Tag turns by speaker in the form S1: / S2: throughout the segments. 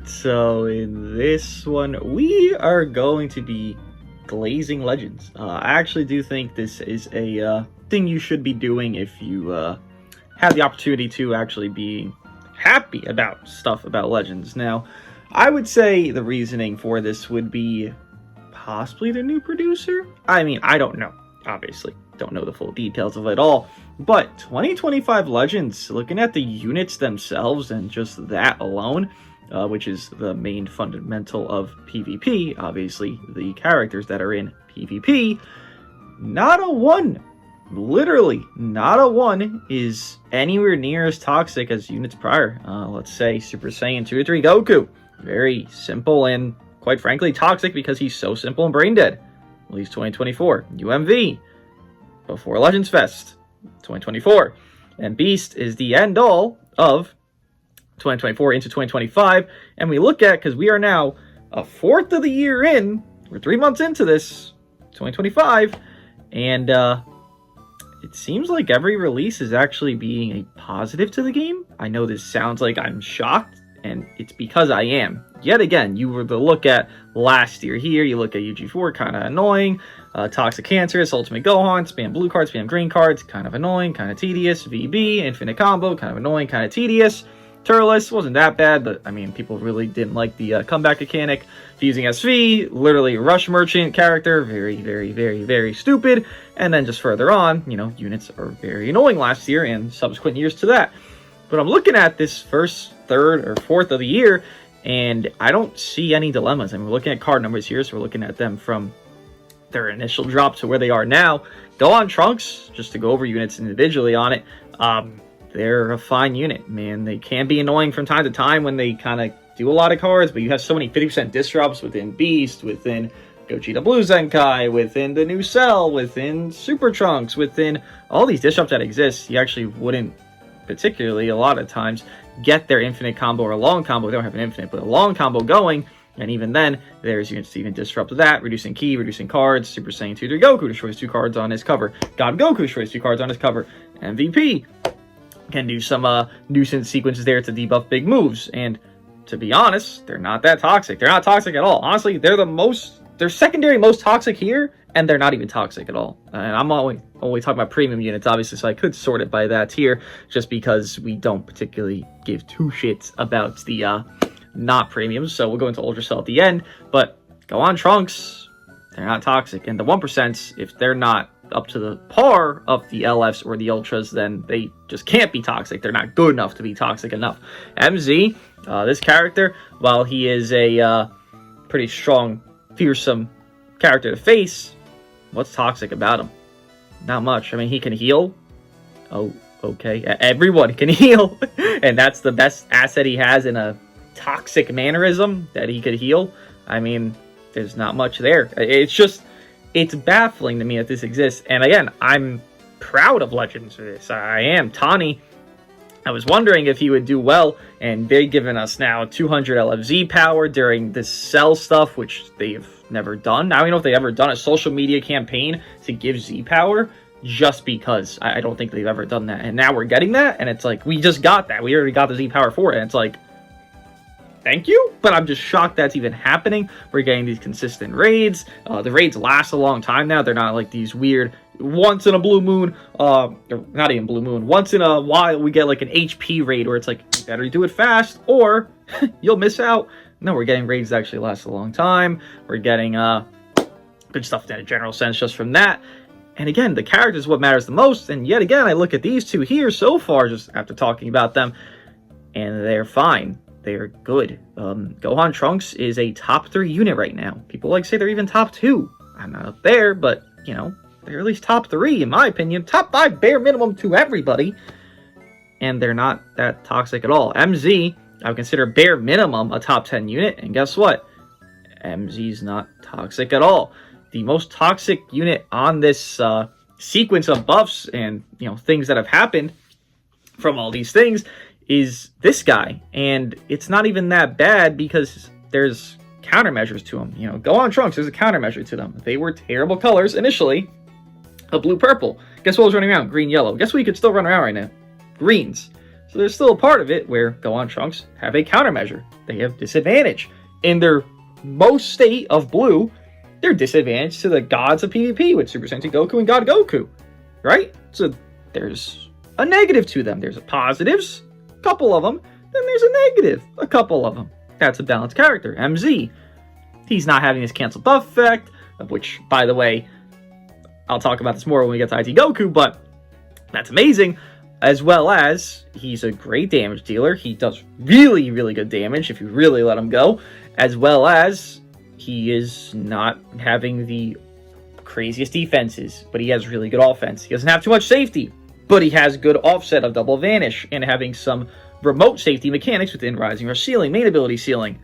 S1: so in this one, we are going to be glazing legends. I actually do think this is a thing you should be doing if you have the opportunity to actually be happy about stuff about legends. Now, I would say the reasoning for this would be possibly the new producer. I mean, I don't know. Obviously, don't know the full details of it all. But 2025 Legends, looking at the units themselves and just that alone, which is the main fundamental of PvP, obviously the characters that are in PvP, not a one, literally not a one is anywhere near as toxic as units prior. Let's say Super Saiyan 2 or 3 Goku. Very simple and, quite frankly, toxic because he's so simple and brain dead. Released 2024. UMV, before Legends Fest, 2024. And Beast is the end all of 2024 into 2025. And we look at, because we are now a fourth of the year in, we're 3 months into this, 2025, and it seems like every release is actually being a positive to the game. I know this sounds like I'm shocked, and it's because I am. Yet again, you were to look at last year here, you look at UG4, kind of annoying. Toxic Cancerous, Ultimate Gohan, spam blue cards, spam green cards, kind of annoying, kind of tedious. VB, Infinite Combo, kind of annoying, kind of tedious. Turles wasn't that bad, but I mean, people really didn't like the comeback mechanic. Fusing SV, literally Rush Merchant character, very, very, very, very stupid. And then just further on, you know, units are very annoying last year and subsequent years to that. But I'm looking at this first, third, or fourth of the year, and I don't see any dilemmas. I mean, we're looking at card numbers here, so we're looking at them from their initial drop to where they are now. Gohan Trunks, just to go over units individually on it, they're a fine unit, man. They can be annoying from time to time when they kind of do a lot of cards, but you have so many 50% disrupts within Beast, within Gogeta Blue Zenkai, within the new Cell, within Super Trunks, within all these disrupts that exist. You actually wouldn't particularly a lot of times get their infinite combo or a long combo. They don't have an infinite, but a long combo going. And even then, there's units to even disrupt that, reducing ki, reducing cards. Super Saiyan 2 3 Goku destroys 2 cards on his cover. God Goku destroys 2 cards on his cover. MVP can do some nuisance sequences there to debuff big moves. And to be honest, they're not that toxic. They're not toxic at all. Honestly, they're secondary most toxic here, and they're not even toxic at all. And I'm only talking about premium units, obviously, so I could sort it by that here, just because we don't particularly give two shits about the not premiums. So we'll go into Ultra Cell at the end, but Gohan Trunks, they're not toxic. And the 1%, if they're not up to the par of the LFs or the Ultras, then they just can't be toxic. They're not good enough to be toxic enough. MZ, this character, while he is a pretty strong, fearsome character to face, what's toxic about him? Not much. I mean, he can heal. Oh, okay. Everyone can heal. And that's the best asset he has in a toxic mannerism, that he could heal. I mean, there's not much there. It's baffling to me that this exists. And again, I'm proud of Legends for this. I am. Tani, I was wondering if he would do well, and they've given us now 200 LFZ power during this Cell stuff, which they've never done. I don't know if they've ever done a social media campaign to give Z power, just because I don't think they've ever done that. And now we're getting that, and it's like, we just got that. We already got the Z power for it, and it's like, thank you, but I'm just shocked that's even happening. We're getting these consistent raids. The raids last a long time now. They're not like these weird once in a blue moon, or not even blue moon, once in a while we get like an HP raid where it's like, you better do it fast or you'll miss out. No, we're getting raids that actually last a long time. We're getting good stuff in a general sense just from that. And again, the character is what matters the most. And yet again, I look at these two here so far, just after talking about them, and they're fine. They're good. Gohan Trunks is a top 3 unit right now. People like to say they're even top 2. I'm not up there, but, you know, they're at least top 3, in my opinion. Top 5 bare minimum to everybody. And they're not that toxic at all. MZ, I would consider bare minimum a top 10 unit. And guess what? MZ's not toxic at all. The most toxic unit on this sequence of buffs and, you know, things that have happened from all these things is this guy. And it's not even that bad because there's countermeasures to them. You know, Gohan Trunks, there's a countermeasure to them. They were terrible colors initially, a blue-purple. Guess what was running around? Green-yellow. Guess what you could still run around right now? Greens. So there's still a part of it where Gohan Trunks have a countermeasure. They have disadvantage. In their most state of blue, they're disadvantaged to the gods of PvP with Super Saiyan Goku and God Goku, right? So there's a negative to them. There's a positives, a couple of them. Then there's a negative, a couple of them. That's a balanced character. MZ, he's not having this cancel buff effect, of which, by the way, I'll talk about this more when we get to IT Goku, but that's amazing. As well as, he's a great damage dealer. He does really, really good damage if you really let him go. As well as, he is not having the craziest defenses, but he has really good offense. He doesn't have too much safety, but he has good offset of double vanish and having some remote safety mechanics within Rising Rush Ceiling, main ability Ceiling.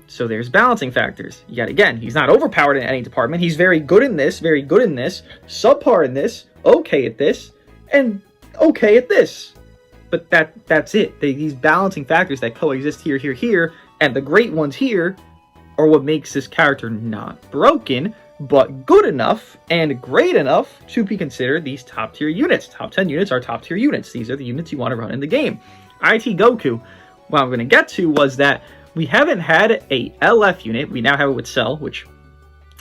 S1: So there's balancing factors. Yet again, he's not overpowered in any department. He's very good in this, subpar in this, okay at this, and okay at this. But that's it. These balancing factors that coexist here, and the great ones here are what makes this character not broken, but good enough and great enough to be considered these top tier units. Top 10 units are top tier units. These are the units you want to run in the game. IT Goku, what I'm going to get to was that we haven't had a LF unit. We now have it with Cell, which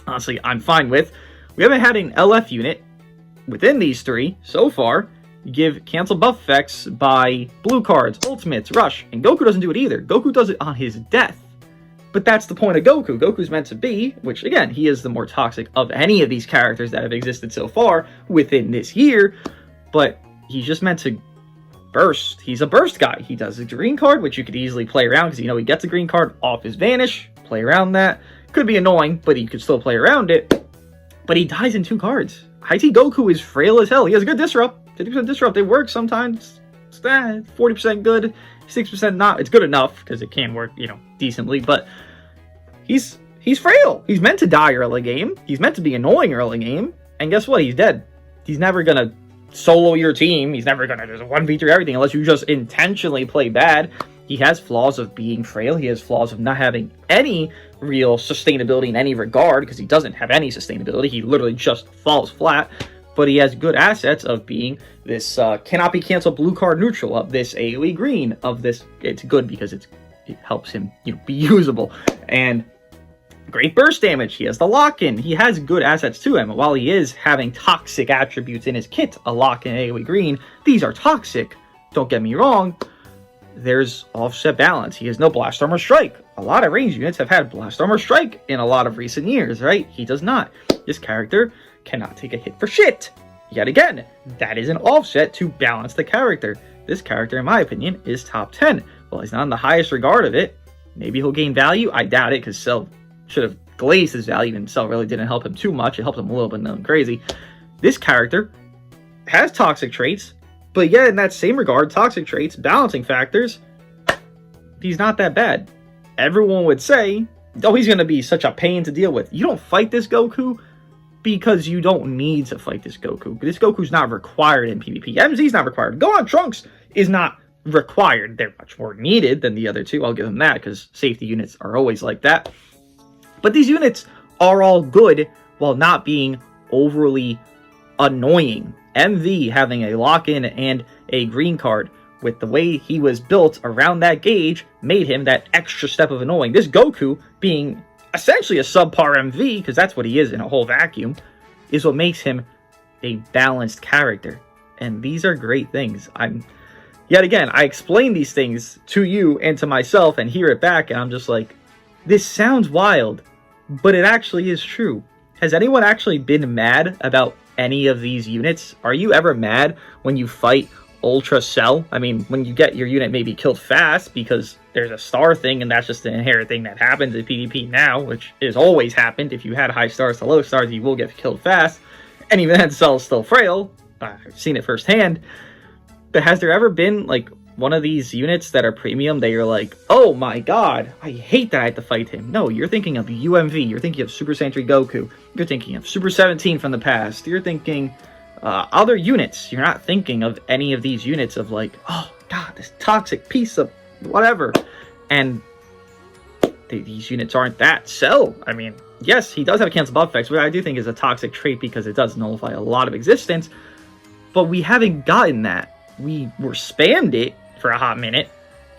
S1: honestly I'm fine with. We haven't had an LF unit within these three so far give cancel buff effects by blue cards, ultimates, rush, and Goku doesn't do it either. Goku does it on his death. But that's the point of Goku. Goku's meant to be, which again, he is the more toxic of any of these characters that have existed so far within this year, but he's just meant to burst. He's a burst guy. He does a green card, which you could easily play around because you know he gets a green card off his vanish, play around that. Could be annoying, but he could still play around it. But he dies in 2 cards. IT Goku is frail as hell. He has a good disrupt. 50% disrupt. It works sometimes. It's 40% good, 6% not. It's good enough because it can work, you know, decently. But he's frail. He's meant to die early game. He's meant to be annoying early game. And guess what? He's dead. He's never gonna solo your team. He's never gonna just 1v3 everything unless you just intentionally play bad. He has flaws of being frail. He has flaws of not having any real sustainability in any regard because he doesn't have any sustainability. He literally just falls flat. But he has good assets of being this cannot be canceled blue card neutral, of this AoE green, of this. It's good because it helps him, you know, be usable. And great burst damage. He has the lock-in. He has good assets to him. While he is having toxic attributes in his kit, a lock-in, AoE green, these are toxic. Don't get me wrong. There's offset balance. He has no Blast Armor Strike. A lot of range units have had Blast Armor Strike in a lot of recent years, right? He does not. This character cannot take a hit for shit. Yet again, that is an offset to balance the character. This character, in my opinion, is top 10. Well, he's not in the highest regard of it. Maybe he'll gain value. I doubt it, because Cell should have glazed his value, and Cell really didn't help him too much. It helped him a little, but nothing crazy. This character has toxic traits, but yet in that same regard, toxic traits, balancing factors, he's not that bad. Everyone would say, oh, he's going to be such a pain to deal with. You don't fight this Goku because you don't need to fight this Goku. This Goku's not required in PvP. MZ's not required. Gohan Trunks is not required. They're much more needed than the other two. I'll give them that because safety units are always like that. But these units are all good while not being overly annoying. MV having a lock-in and a green card with the way he was built around that gauge made him that extra step of annoying. This Goku being essentially a subpar MV, because that's what he is in a whole vacuum, is what makes him a balanced character. And these are great things. Yet again, I explain these things to you and to myself and hear it back, and I'm just like, this sounds wild, but it actually is true. Has anyone actually been mad about any of these units? Are you ever mad when you fight Ultra Cell? I mean, when you get your unit maybe killed fast because there's a star thing, and that's just an inherent thing that happens in PvP now, which has always happened. If you had high stars to low stars, you will get killed fast. And even then, Cell's still frail. I've seen it firsthand. But has there ever been, like, one of these units that are premium that you're like, oh my god, I hate that I had to fight him? No, you're thinking of UMV. You're thinking of Super Saiyan 3 Goku. You're thinking of Super 17 from the past. You're thinking other units. You're not thinking of any of these units of like, oh god, this toxic piece of whatever. And these units aren't that. Cell, I mean, yes, he does have a cancel buff effects, which I do think is a toxic trait because it does nullify a lot of existence, but we haven't gotten that. We were spammed it for a hot minute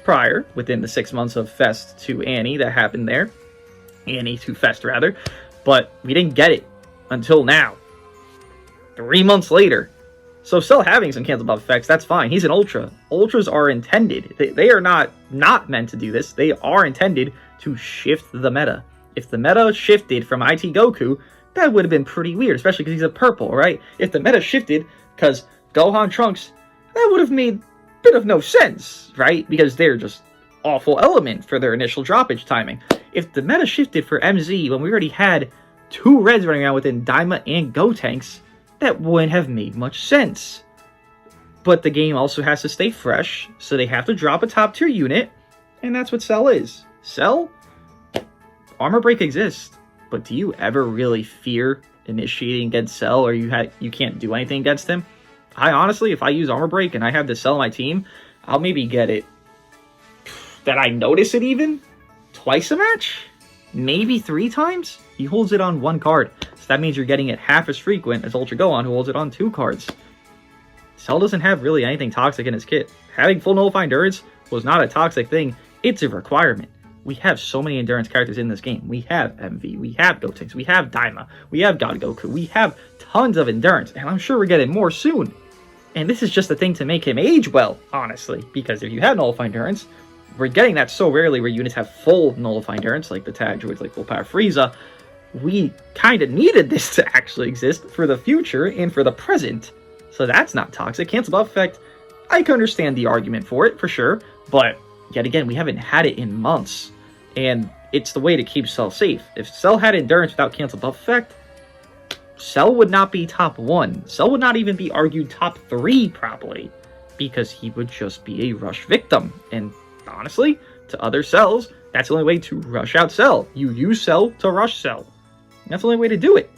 S1: prior, within the 6 months of Fest to Annie that happened there. Annie to Fest, rather. But we didn't get it until now. 3 months later. So Cell having some cancel buff effects, that's fine. He's an Ultra. Ultras are intended. They are not meant to do this. They are intended to shift the meta. If the meta shifted from IT Goku, that would have been pretty weird, especially because he's a purple, right? If the meta shifted because Gohan Trunks, that would have made a bit of no sense, right? Because they're just awful element for their initial droppage timing. If the meta shifted for MZ when we already had 2 reds running around within Daima and Gotenks, that wouldn't have made much sense. But the game also has to stay fresh, so they have to drop a top tier unit, and that's what Cell is. Cell, Armor Break exists, but do you ever really fear initiating against Cell, or you can't do anything against him? I honestly, if I use Armor Break and I have the Cell on my team, I'll maybe get it, that I notice it even, twice a match? Maybe 3 times? He holds it on 1 card. So that means you're getting it half as frequent as Ultra Gohan, who holds it on 2 cards. Cell doesn't have really anything toxic in his kit. Having full nullify endurance was not a toxic thing. It's a requirement. We have so many endurance characters in this game. We have MV, we have Gotenks, we have Daima, we have God Goku, we have tons of endurance, and I'm sure we're getting more soon. And this is just a thing to make him age well, honestly, because if you have nullify endurance, we're getting that so rarely where units have full nullify endurance, like the tag droids like Full Power Frieza. We kind of needed this to actually exist for the future and for the present. So that's not toxic. Cancel buff effect, I can understand the argument for it, for sure. But yet again, we haven't had it in months. And it's the way to keep Cell safe. If Cell had endurance without cancel buff effect, Cell would not be top 1. Cell would not even be argued top 3, probably. Because he would just be a rush victim. And honestly, to other Cells, that's the only way to rush out Cell. You use Cell to rush Cell. That's the only way to do it.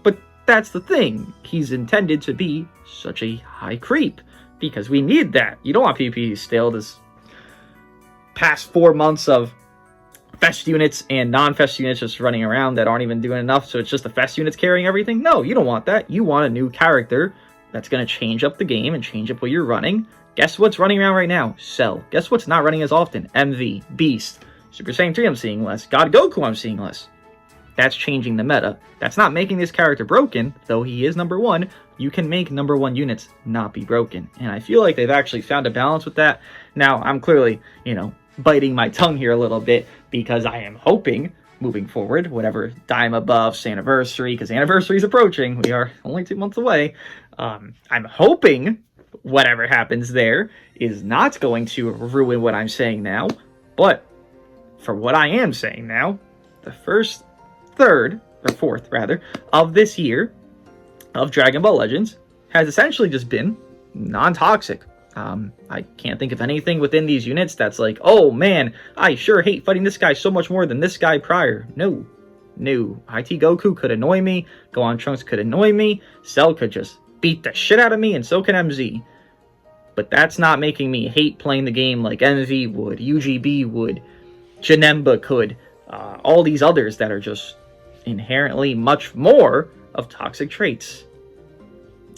S1: But that's the thing. He's intended to be such a high creep. Because we need that. You don't want PvP stale this past 4 months of Fest units and non-Fest units just running around that aren't even doing enough, so it's just the Fest units carrying everything. No, you don't want that. You want a new character that's going to change up the game and change up what you're running. Guess what's running around right now? Cell. Guess what's not running as often? MV, Beast, Super Saiyan 3 I'm seeing less, God Goku I'm seeing less. That's changing the meta. That's not making this character broken, though he is number 1. You can make number 1 units not be broken. And I feel like they've actually found a balance with that. Now, I'm clearly, biting my tongue here a little bit because I am hoping, moving forward, whatever Daima buffs, anniversary, because anniversary is approaching. We are only 2 months away. I'm hoping whatever happens there is not going to ruin what I'm saying now. But for what I am saying now, the first fourth of this year of Dragon Ball Legends has essentially just been non-toxic. I can't think of anything within these units that's like, oh man, I sure hate fighting this guy so much more than this guy prior. No. IT Goku could annoy me, Gohan Trunks could annoy me, Cell could just beat the shit out of me, and so can MZ. But that's not making me hate playing the game like MV would, UGB would, Janemba could, all these others that are just inherently much more of toxic traits.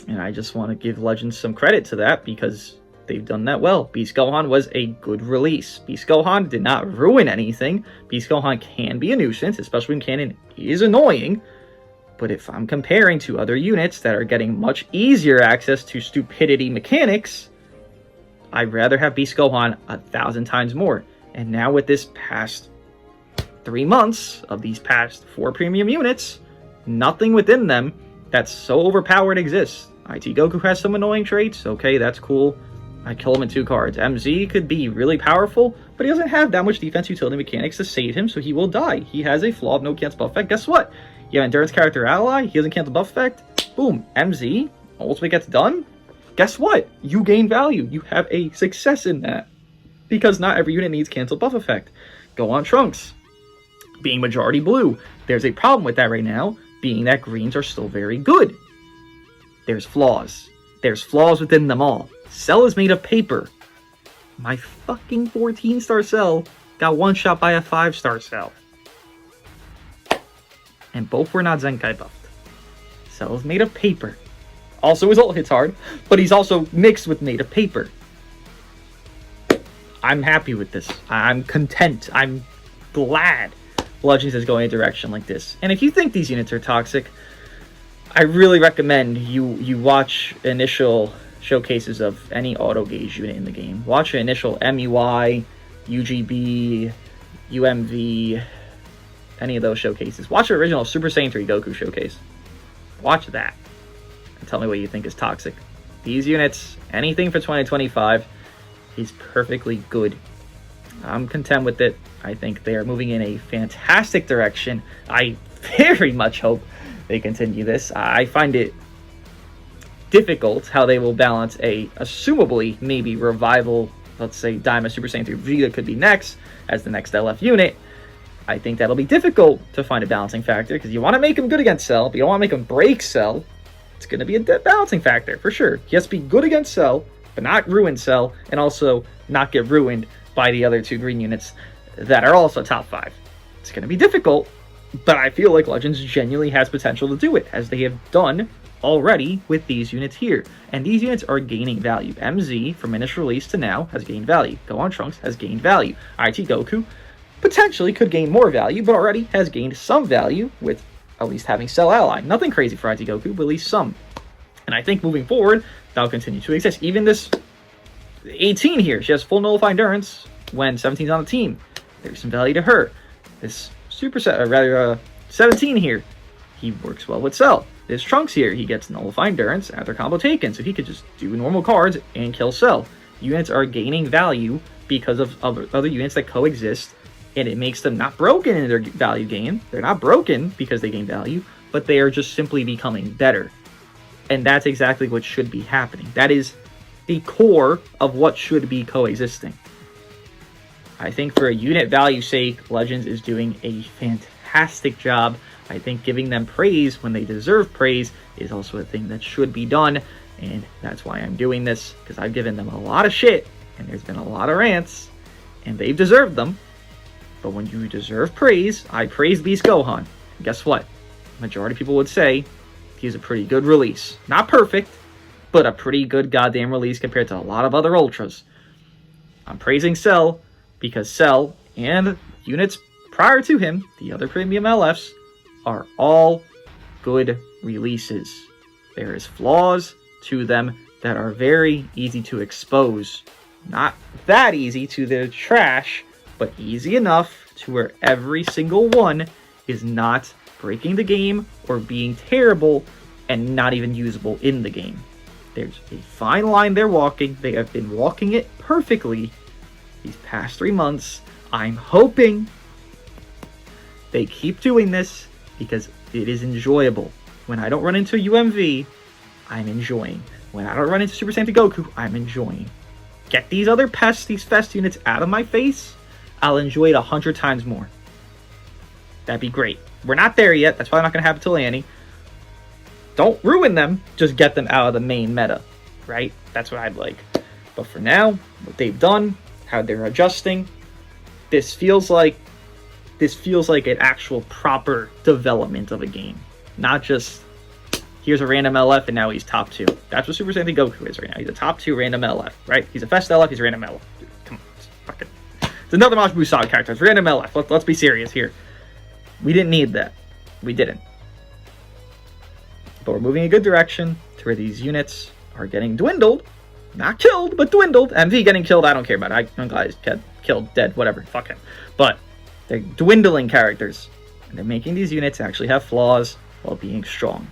S1: And I just want to give Legends some credit to that because they've done that well. Beast Gohan was a good release. Beast Gohan did not ruin anything. Beast Gohan can be a nuisance, especially when canon is annoying. But if I'm comparing to other units that are getting much easier access to stupidity mechanics, I'd rather have Beast Gohan 1,000 times more. And now with this past 3 months of these past 4 premium units, nothing within them that's so overpowered exists. IT Goku has some annoying traits. Okay, that's cool. I kill him in 2 cards. MZ could be really powerful, but he doesn't have that much defense utility mechanics to save him, so he will die. He has a flaw of no cancel buff effect. Guess what? You have endurance character ally. He doesn't cancel buff effect. Boom. MZ. Ultimate gets done. Guess what? You gain value. You have a success in that. Because not every unit needs cancel buff effect. Gohan Trunks. Being majority blue. There's a problem with that right now, being that greens are still very good. There's flaws. There's flaws within them all. Cell is made of paper. My fucking 14-star Cell got one-shot by a 5-star Cell. And both were not Zenkai buffed. Cell is made of paper. Also, his ult hits hard, but he's also mixed with made of paper. I'm happy with this. I'm content. I'm glad Legends is going a direction like this. And if you think these units are toxic, I really recommend you watch initial showcases of any auto gauge unit in the game. Watch an initial MUI, UGB, UMV, any of those showcases. Watch the original Super Saiyan 3 Goku showcase. Watch that and tell me what you think is toxic. These units, anything for 2025, is perfectly good. I'm content with it. I think they are moving in a fantastic direction. I very much hope they continue this. I find it difficult how they will balance a assumably maybe revival, let's say Daima Super Saiyan 3 Vegeta could be next as the next LF unit. I think that'll be difficult to find a balancing factor because you want to make him good against Cell, but you don't want to make him break Cell. It's going to be a balancing factor for sure. He has to be good against Cell, but not ruin Cell, and also not get ruined by the other two green units that are also top 5. It's going to be difficult, but I feel like Legends genuinely has potential to do it, as they have done already with these units here. And these units are gaining value. MZ, from initial release to now, has gained value. Gohan Trunks has gained value. IT Goku potentially could gain more value, but already has gained some value with at least having Cell Ally. Nothing crazy for IT Goku, but at least some. And I think moving forward, that'll continue to exist. Even this 18 here, she has full Nullify Endurance when 17's on the team. There's some value to her. This Super Set, or rather 17 here, he works well with Cell. This Trunks here, he gets Nullify Endurance after combo taken, so he could just do normal cards and kill Cell. Units are gaining value because of other units that coexist, and it makes them not broken in their value gain. They're not broken because they gain value, but they are just simply becoming better. And that's exactly what should be happening. That is the core of what should be coexisting. I think for a unit value sake, Legends is doing a fantastic job. I think giving them praise when they deserve praise is also a thing that should be done, and that's why I'm doing this, because I've given them a lot of shit, and there's been a lot of rants, and they've deserved them. But when you deserve praise, I praise Beast Gohan. And guess what? Majority of people would say he's a pretty good release. Not perfect, but a pretty good goddamn release compared to a lot of other Ultras. I'm praising Cell because Cell and units prior to him, the other premium LFs, are all good releases. There is flaws to them that are very easy to expose. Not that easy to their trash, but easy enough to where every single one is not breaking the game or being terrible and not even usable in the game. There's a fine line they're walking. They have been walking it perfectly these past 3 months. I'm hoping they keep doing this because it is enjoyable. When I don't run into UMV, I'm enjoying. When I don't run into Super Saiyan Goku, I'm enjoying. Get these other pests, these fest units out of my face, I'll enjoy it 100 times more. That'd be great. We're not there yet. That's probably not going to happen till Annie. Don't ruin them. Just get them out of the main meta, right? That's what I'd like. But for now, what they've done, how they're adjusting, this feels like an actual proper development of a game. Not just, here's a random LF and now he's top 2. That's what Super Saiyan Goku is right now. He's a top 2 random LF, right? He's a fest LF, he's a random LF. Dude, come on, it's fucking... It's another Majin Buu Saga character. It's random LF. Let's be serious here. We didn't need that. We didn't. But we're moving in a good direction to where these units are getting dwindled. Not killed, but dwindled. MV getting killed, I don't care about it. I'm glad he's killed, dead, whatever. Fuck him. But they're dwindling characters. And they're making these units actually have flaws while being strong.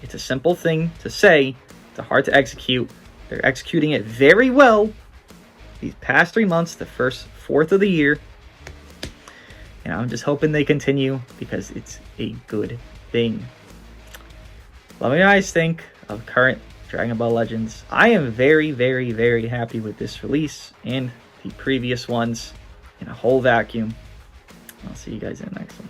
S1: It's a simple thing to say. It's hard to execute. They're executing it very well these past 3 months, the first fourth of the year. And I'm just hoping they continue because it's a good thing. Let me know what you guys think of current Dragon Ball Legends. I am very, very, very happy with this release and the previous ones in a whole vacuum. I'll see you guys in the next one.